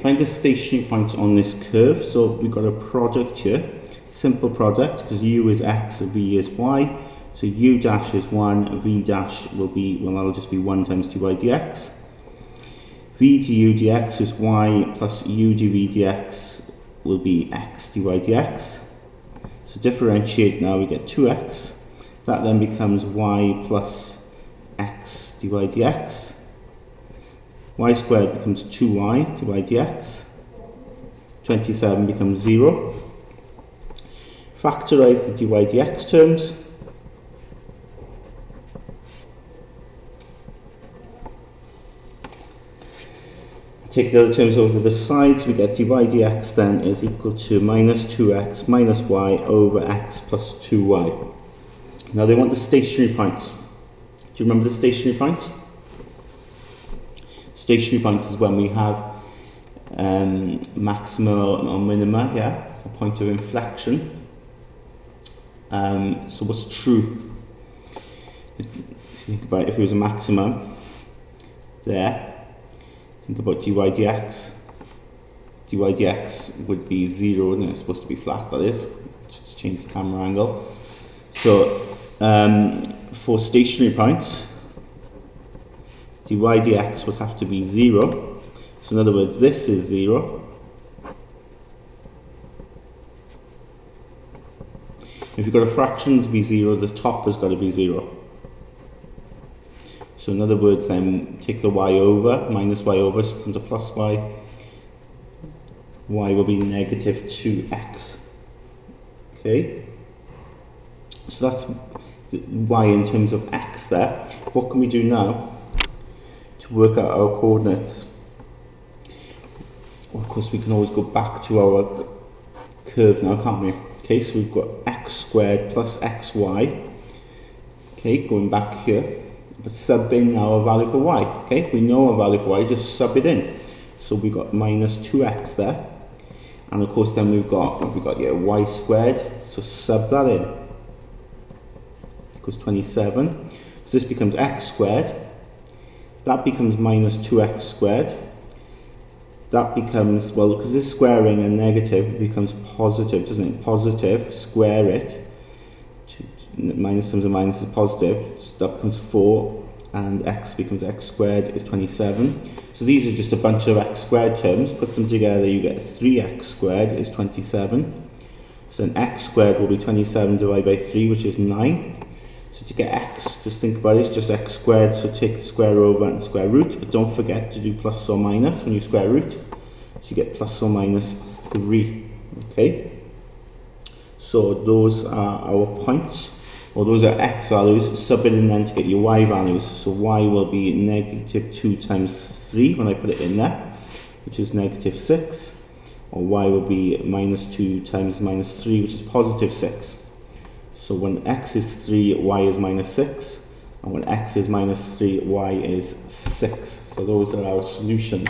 Find the stationary points on this curve. So we've got a product here, simple product, because u is x, v is y. So u dash is 1, v dash will be, well, that'll just be 1 times dy dx. v du dx is y plus u dv dx will be x dy dx. So differentiate now, we get 2x. That then becomes y plus x dy dx. Y squared becomes 2y dy dx. 27 becomes 0. Factorize the dy dx terms. Take the other terms over to the sides, we get dy dx then is equal to minus 2x minus y over x plus 2y. Now they want the stationary points. Do you remember the stationary points? Stationary points is when we have maxima or minima, yeah, a point of inflection. So what's true? If you think about it, if it was a maximum there, think about dy dx. Dy dx would be 0, and it's supposed to be flat, that is. Just change the camera angle. So for stationary points, dy dx would have to be 0. So in other words, this is 0. If you've got a fraction to be 0, the top has got to be 0. So in other words, then take the y over, minus y over, so it becomes a plus y. Y will be negative 2x. Okay? So that's y in terms of x there. What can we do now to work out our coordinates? Well, of course, we can always go back to our curve now, can't we? Okay, so we've got x squared plus xy. Okay, going back here. But sub in now a value for y. Okay, we know a value for y, just sub it in. So we've got minus 2x there. And of course then we've got yeah, y squared. So sub that in. Equals 27. So this becomes x squared. That becomes minus 2x squared. That becomes, well, because this squaring a negative, it becomes positive, doesn't it? Positive, square it. Minus times a minus is positive, so that becomes 4, and x becomes x squared is 27. So these are just a bunch of x squared terms. Put them together, you get 3x squared is 27. So then x squared will be 27 divided by 3, which is 9. So to get x, just think about it, it's just x squared, so take the square over and square root, but don't forget to do plus or minus when you square root. So you get plus or minus 3, okay? So those are our points. Well, those are x values, sub it in then to get your y values. So y will be negative 2 times 3 when I put it in there, which is negative 6. Or y will be minus 2 times minus 3, which is positive 6. So when x is 3, y is minus 6. And when x is minus 3, y is 6. So those are our solutions.